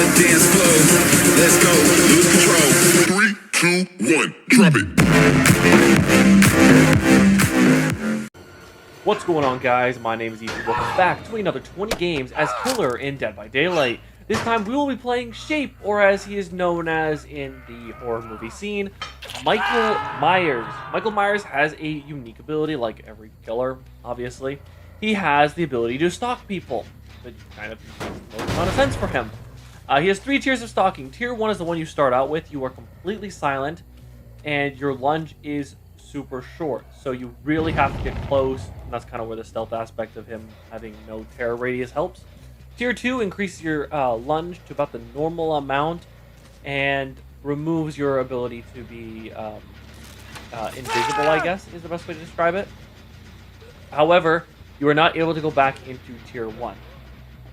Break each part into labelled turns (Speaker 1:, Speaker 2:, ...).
Speaker 1: the dance floor. Let's go, lose control. 3, 2, 1, drop it.
Speaker 2: What's going on, guys? My name is Ethan. Welcome back to another 20 games as Killer in Dead by Daylight. This time we will be playing Shape, or as he is known as in the horror movie scene, Michael Myers. Michael Myers has a unique ability, like every killer, obviously. He has the ability to stalk people. It kind of makes a lot of sense for him. He has 3 tiers of stalking. Tier 1 is the one you start out with. You are completely silent, and your lunge is super short, so you really have to get close, and that's kind of where the stealth aspect of him having no terror radius helps. Tier 2 increases your lunge to about the normal amount and removes your ability to be invisible, I guess, is the best way to describe it. However, you are not able to go back into Tier 1.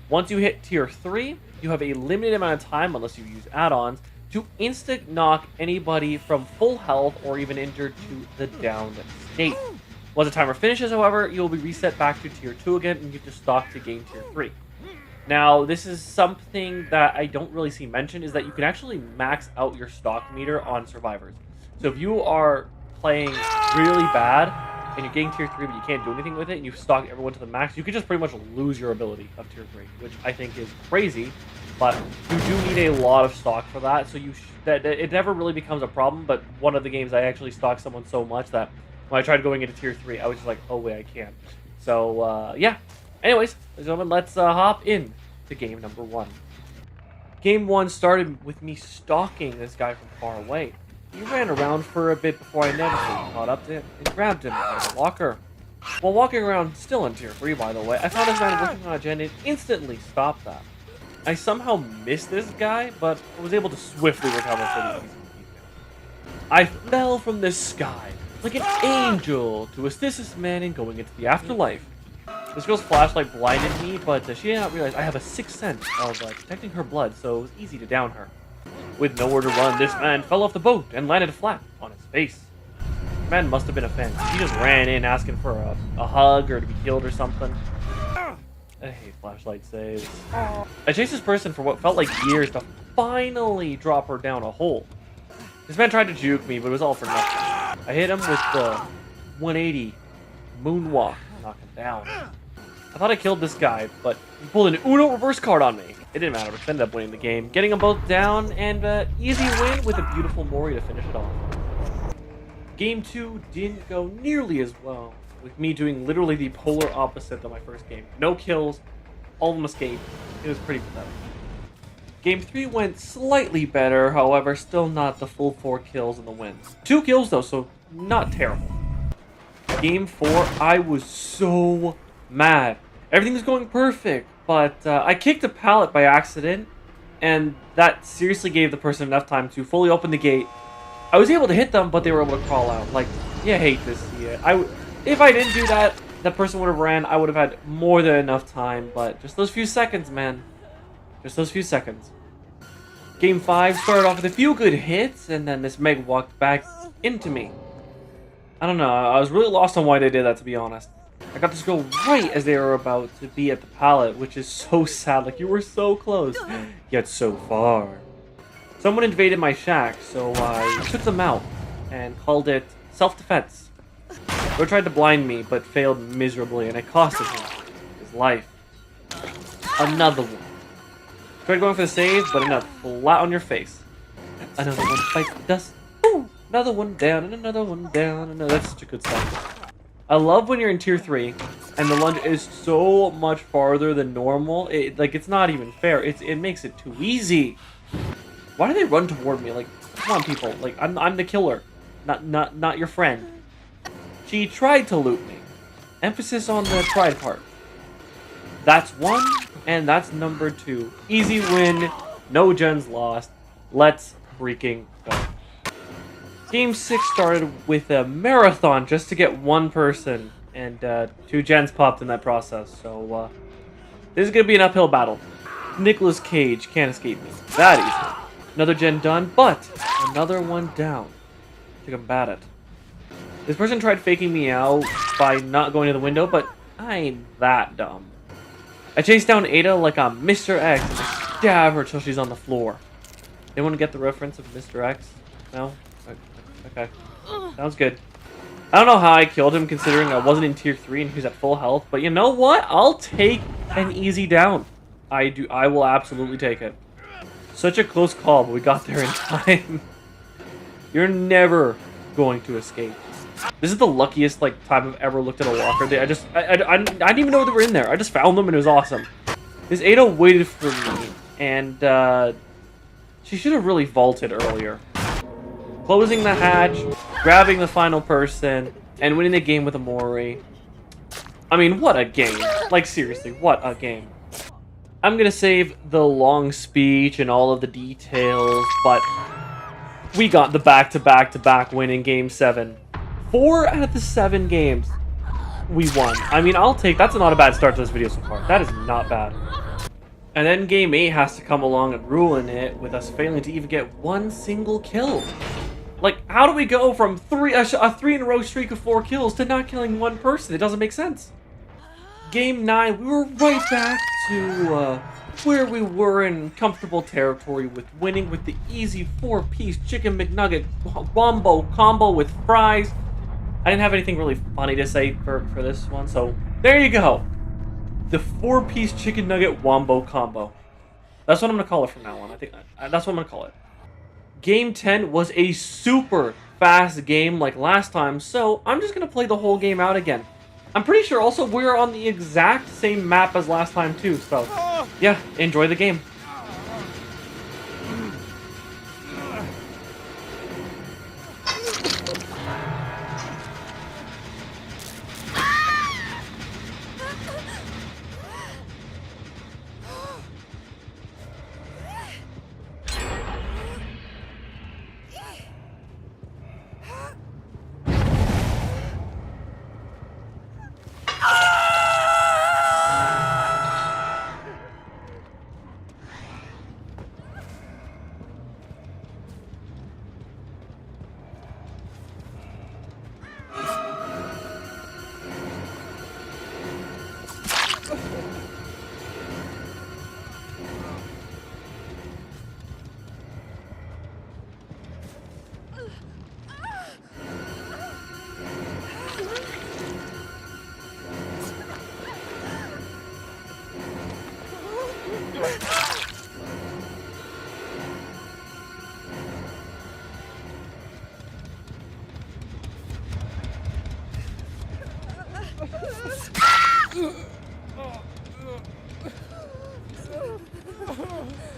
Speaker 2: Once you hit Tier 3, you have a limited amount of time, unless you use add-ons, to instant-knock anybody from full health or even injured to the downed state. Once the timer finishes, however, you will be reset back to Tier 2 again, and you get to stalk to gain Tier 3. Now, this is something that I don't really see mentioned, is that you can actually max out your stalk meter on survivors. So if you are playing really bad, and you're getting Tier 3, but you can't do anything with it, and you stalk everyone to the max, you could just pretty much lose your ability of Tier 3, which I think is crazy, but you do need a lot of stock for that, so it never really becomes a problem. But one of the games, I actually stalked someone so much that when I tried going into Tier 3, I was just like, oh wait, I can't. So, yeah. Anyways, ladies and gentlemen, let's hop in to game number 1. Game 1 started with me stalking this guy from far away. He ran around for a bit before I noticed him, caught up to him, and grabbed him out of the locker. While walking around, still in Tier 3 by the way, I found this man working on a gen and instantly stopped that. I somehow missed this guy, but I was able to swiftly recover from these people. I fell from the sky like an angel to assist this man in going into the afterlife. This girl's flashlight blinded me, but she did not realize I have a sixth sense of detecting her blood, so it was easy to down her. With nowhere to run, this man fell off the boat and landed flat on his face. The man must have been a fan. He just ran in asking for a hug or to be killed or something. I hate flashlight saves. I chased this person for what felt like years to finally drop her down a hole. This man tried to juke me, but it was all for nothing. I hit him with the 180 moonwalk, knock him down. I thought I killed this guy, but he pulled an Uno reverse card on me. It didn't matter, but I ended up winning the game, getting them both down, and easy win with a beautiful Mori to finish it off. Game 2 didn't go nearly as well, with me doing literally the polar opposite of my first game. No kills, all of them escaped. It was pretty pathetic. Game 3 went slightly better, however, still not the full 4 kills and the wins. 2 kills though, so not terrible. Game 4, I was so mad. Everything was going perfect, but I kicked a pallet by accident, and that seriously gave the person enough time to fully open the gate. I was able to hit them, but they were able to crawl out. Like, you hate to see it. If I didn't do that, that person would have ran. I would have had more than enough time, but just those few seconds, man. Just those few seconds. Game 5 started off with a few good hits, and then this Meg walked back into me. I don't know, I was really lost on why they did that, to be honest. I got this girl right as they were about to be at the pallet, which is so sad. Like, you were so close, yet so far. Someone invaded my shack, so I took them out and called it self-defense. They tried to blind me, but failed miserably, and it costed him his life. Another one. Tried going for the save, but ended up flat on your face. Another one bites the dust. Ooh, another one down, and another one down. And that's such a good stuff. I love when you're in Tier 3, and the lunge is so much farther than normal. It's not even fair. It makes it too easy. Why do they run toward me? Like, come on, people. Like, I'm the killer, not your friend. She tried to loot me. Emphasis on the tried part. That's 1, and that's number 2. Easy win. No gens lost. Let's freaking go. Game 6 started with a marathon just to get 1 person, and 2 gens popped in that process. So this is gonna be an uphill battle. Nicolas Cage can't escape me that easily. Another gen done, but another one down. To combat it. This person tried faking me out by not going to the window, but I ain't that dumb. I chased down Ada like I'm Mr. X, and stab her till she's on the floor. Anyone get the reference of Mr. X? No? Okay. Sounds good. I don't know how I killed him considering I wasn't in tier 3 and he was at full health, but you know what? I'll take an easy down. I will absolutely take it. Such a close call, but we got there in time. You're never going to escape. This is the luckiest time I've ever looked at a locker. I didn't even know they were in there. I just found them and it was awesome. This Ada waited for me, and she should have really vaulted earlier. Closing the hatch, grabbing the final person, and winning the game with Amori. I mean, what a game. Like, seriously, what a game. I'm gonna save the long speech and all of the details, but we got the back-to-back-to-back win in Game 7. 4 out of the 7 games we won. I mean, I'll take... That's not a bad start to this video so far. That is not bad. And then Game 8 has to come along and ruin it with us failing to even get one single kill. Like, how do we go from a 3-in-a-row streak of 4 kills to not killing one person? It doesn't make sense. Game 9, we were right back to where we were in comfortable territory with winning with the easy 4-piece chicken McNugget wombo combo with fries. I didn't have anything really funny to say for this one, so there you go. The 4-piece chicken nugget wombo combo. That's what I'm going to call it from now on. I think that's what I'm going to call it. Game 10 was a super fast game like last time, so I'm just going to play the whole game out again. I'm pretty sure also we're on the exact same map as last time too, so yeah, enjoy the game.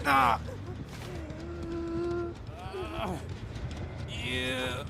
Speaker 3: Ah. Yeah.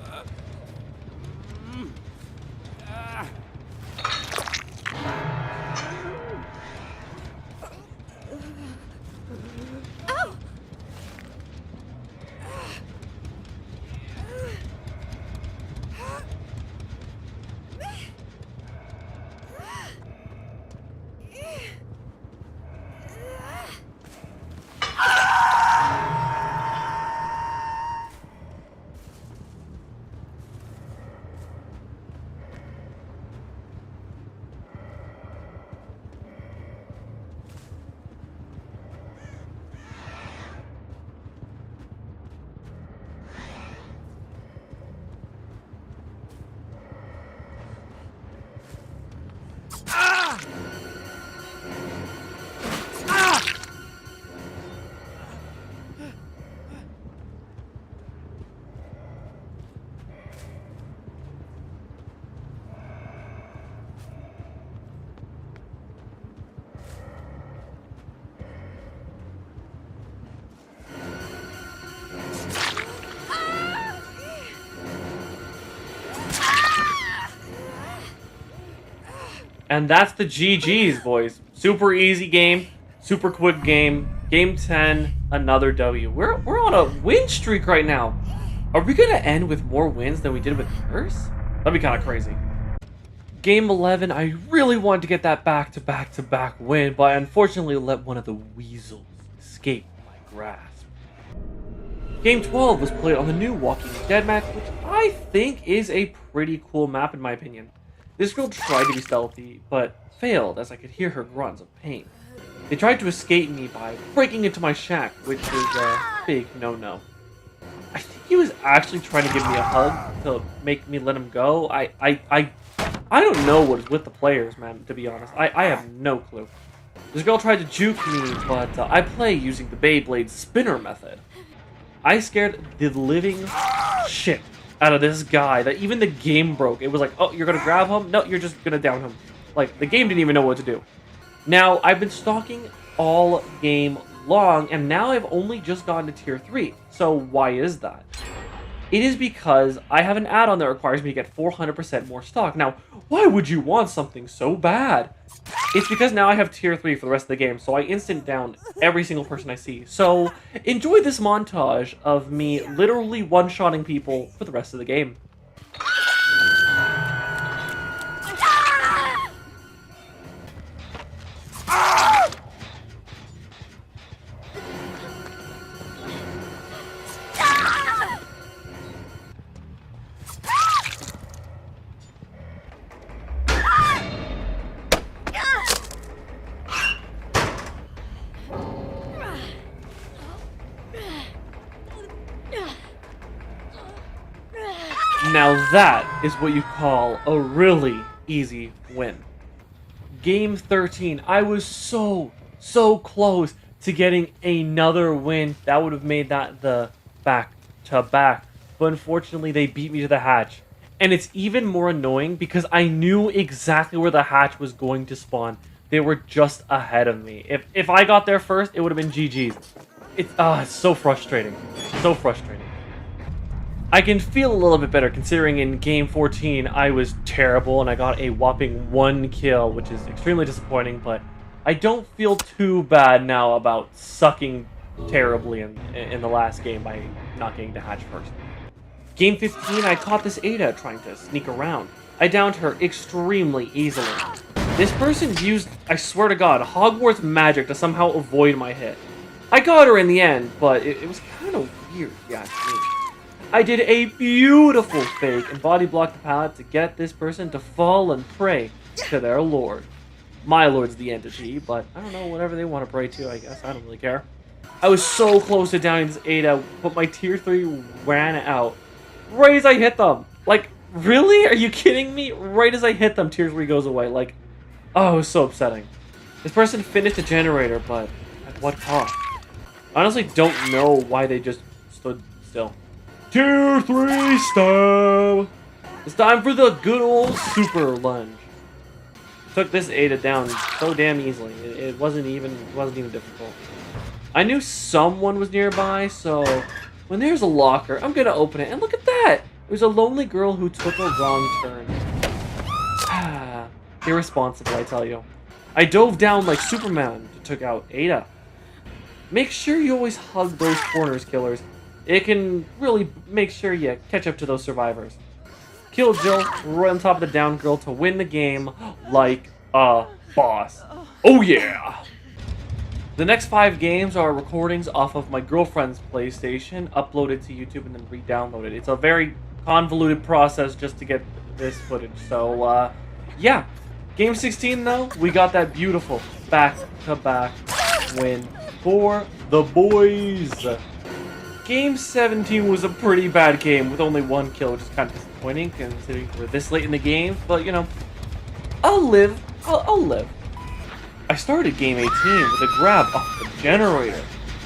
Speaker 2: And that's the GG's, boys. Super easy game, super quick game. Game 10, another W. We're on a win streak right now. Are we gonna end with more wins than we did with Nurse? That'd be kind of crazy. Game 11, I really wanted to get that back-to-back-to-back win, but I unfortunately let one of the weasels escape my grasp. Game 12 was played on the new Walking Dead map, which I think is a pretty cool map in my opinion. This girl tried to be stealthy, but failed as I could hear her grunts of pain. They tried to escape me by breaking into my shack, which is a big no-no. I think he was actually trying to give me a hug to make me let him go. I don't know what is with the players, man, to be honest. I have no clue. This girl tried to juke me, but I play using the Beyblade spinner method. I scared the living shit out of this guy that even the game broke. It was like, oh, you're gonna grab him? No, you're just gonna down him. Like, the game didn't even know what to do. Now, I've been stalking all game long, and now I've only just gotten to tier 3. So why is that? It is because I have an add-on that requires me to get 400% more stock. Now, why would you want something so bad? It's because now I have tier 3 for the rest of the game, so I instant down every single person I see. So, enjoy this montage of me literally one-shotting people for the rest of the game. Now that is what you call a really easy win. Game 13, I was so close to getting another win. That would have made that the back-to-back. But unfortunately, they beat me to the hatch. And it's even more annoying because I knew exactly where the hatch was going to spawn. They were just ahead of me. If I got there first, it would have been GG's. It's so frustrating. So frustrating. I can feel a little bit better considering in game 14 I was terrible and I got a whopping 1 kill, which is extremely disappointing, but I don't feel too bad now about sucking terribly in the last game by not getting to hatch first. Game 15, I caught this Ada trying to sneak around. I downed her extremely easily. This person used, I swear to God, Hogwarts magic to somehow avoid my hit. I got her in the end, but it was kind of weird, yeah, to me. I did a beautiful fake and body blocked the pallet to get this person to fall and pray to their lord. My lord's the entity, but I don't know, whatever they want to pray to, I guess. I don't really care. I was so close to downing this Ada, but my tier 3 ran out. Right as I hit them. Like, really? Are you kidding me? Right as I hit them, tier 3 goes away. Like, oh, it was so upsetting. This person finished the generator, but at what cost? I honestly don't know why they just stood still. Tier 3 stab! It's time for the good old super lunge. Took this Ada down so damn easily. It wasn't even difficult. I knew someone was nearby, so when there's a locker, I'm gonna open it. And look at that! It was a lonely girl who took a wrong turn. Ah, irresponsible, I tell you. I dove down like Superman to take out Ada. Make sure you always hug those corners, killers. It can really make sure you catch up to those survivors. Kill Jill right on top of the down girl to win the game like a boss. Oh yeah! The next 5 games are recordings off of my girlfriend's PlayStation, uploaded to YouTube and then re-downloaded. It's a very convoluted process just to get this footage. So, yeah. Game 16, though, we got that beautiful back-to-back win for the boys. Game 17 was a pretty bad game with only 1 kill, which is kind of disappointing considering we're this late in the game. But, you know, I'll live. I'll live. I started game 18 with a grab off the generator.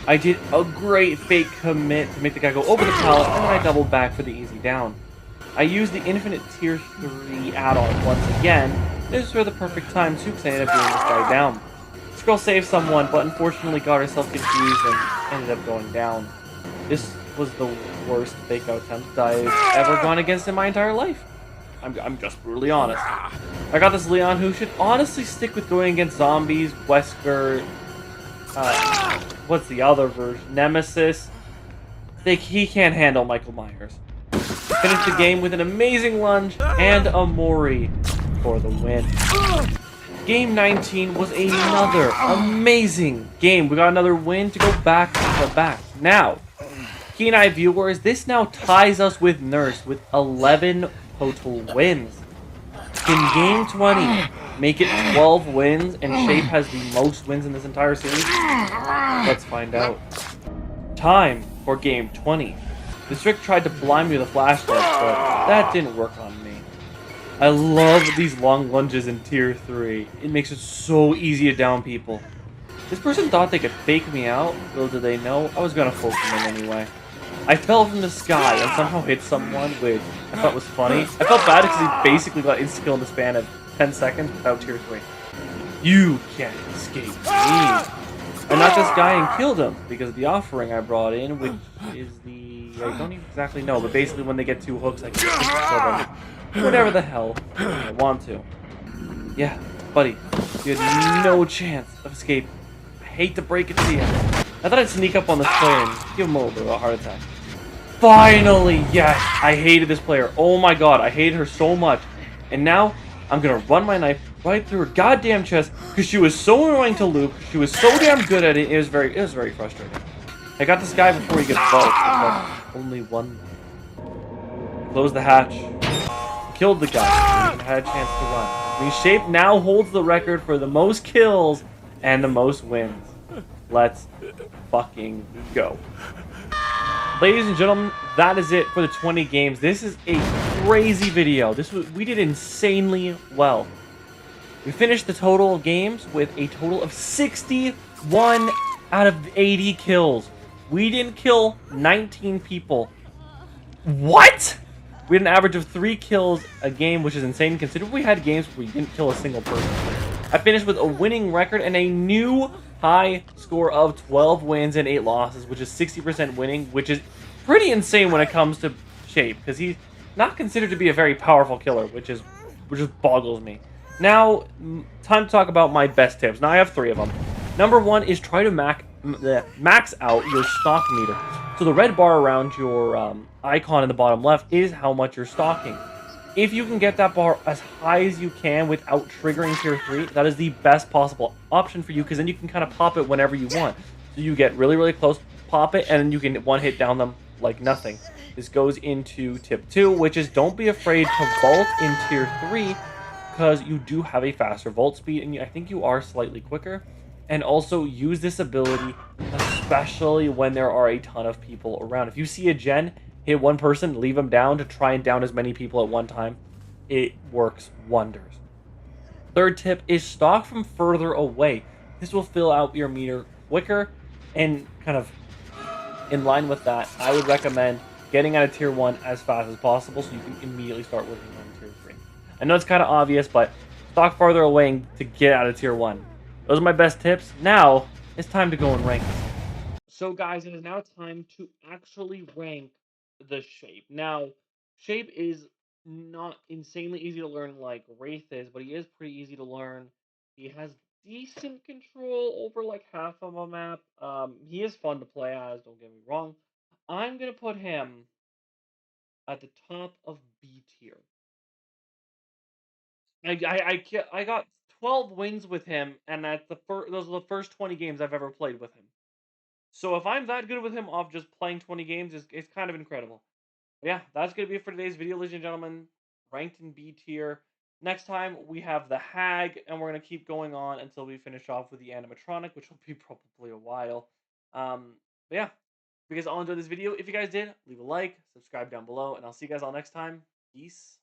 Speaker 2: I did a great fake commit to make the guy go over the pallet, and then I doubled back for the easy down. I used the infinite tier 3 add-on once again. This was the perfect time too, because I ended up beating this guy down. This girl saved someone, but unfortunately got herself confused and ended up going down. This was the worst fake out attempt I've ever gone against in my entire life. I'm just brutally honest. I got this Leon who should honestly stick with going against zombies, Wesker, what's the other version? Nemesis. He can't handle Michael Myers. Finished the game with an amazing lunge and a Mori for the win. Game 19 was another amazing game. We got another win to go back to back. Now, Keen Eye viewers, this now ties us with Nurse with 11 total wins. In game 20, make it 12 wins, and Shape has the most wins in this entire series? Let's find out. Time for game 20. The trick tried to blind me with a flashlight, but that didn't work on me. I love these long lunges in tier 3. It makes it so easy to down people. This person thought they could fake me out, little did they know I was gonna focus them anyway. I fell from the sky and somehow hit someone, which I thought was funny. I felt bad because he basically got insta-kill in the span of 10 seconds without tier 3. You can't escape me. I knocked this guy and killed him because of the offering I brought in, which is the... I don't even exactly know, but basically when they get 2 hooks, I can kill them. Whatever the hell I want to. Yeah, buddy, you had no chance of escape. I hate to break it to you. I thought I'd sneak up on this player and give him a little bit of a heart attack. Finally, yes! I hated this player. Oh my god, I hated her so much. And now, I'm gonna run my knife right through her goddamn chest because she was so annoying to loop. She was so damn good at it. It was very frustrating. I got this guy before he gets bulked. But only one left. Close the hatch. Killed the guy. And had a chance to run. I mean, Shape now holds the record for the most kills and the most wins. Let's fucking go. Ladies and gentlemen, that is it for the 20 games. This is a crazy video. We did insanely well. We finished the total of games with a total of 61 out of 80 kills. We didn't kill 19 people. What? We had an average of 3 kills a game, which is insane considering we had games where we didn't kill a single person. I finished with a winning record and a new high score of 12 wins and 8 losses, which is 60% winning, which is pretty insane when it comes to Shape, because he's not considered to be a very powerful killer, which just boggles me. Now, time to talk about my best tips. Now, I have 3 of them. Number 1 is try to max out your stock meter. So the red bar around your icon in the bottom left is how much you're stocking. If you can get that bar as high as you can without triggering tier 3, that is the best possible option for you, because then you can kind of pop it whenever you want. So you get really close, pop it, and then you can one-hit down them like nothing. This goes into tip 2, which is don't be afraid to vault in tier 3, because you do have a faster vault speed, and I think you are slightly quicker. And also use this ability, especially when there are a ton of people around. If you see a gen, hit one person, leave them down to try and down as many people at one time. It works wonders. Third tip is stock from further away. This will fill out your meter quicker, and kind of in line with that, I would recommend getting out of tier 1 as fast as possible so you can immediately start working on tier 3. I know it's kind of obvious, but stock farther away to get out of tier 1. Those are my best tips. Now, it's time to go and rank. So guys, it is now time to actually rank the Shape. Now, Shape is not insanely easy to learn like Wraith is, but he is pretty easy to learn. He has decent control over like half of a map. He is fun to play as, don't get me wrong. I'm gonna put him at the top of B tier. I got 12 wins with him, and those are the first 20 games I've ever played with him. So if I'm that good with him off just playing 20 games, it's kind of incredible. But yeah, that's going to be it for today's video, ladies and gentlemen. Ranked in B tier. Next time, we have the Hag, and we're going to keep going on until we finish off with the animatronic, which will be probably a while. But yeah, if you guys all enjoyed this video, if you guys did, leave a like, subscribe down below, and I'll see you guys all next time. Peace.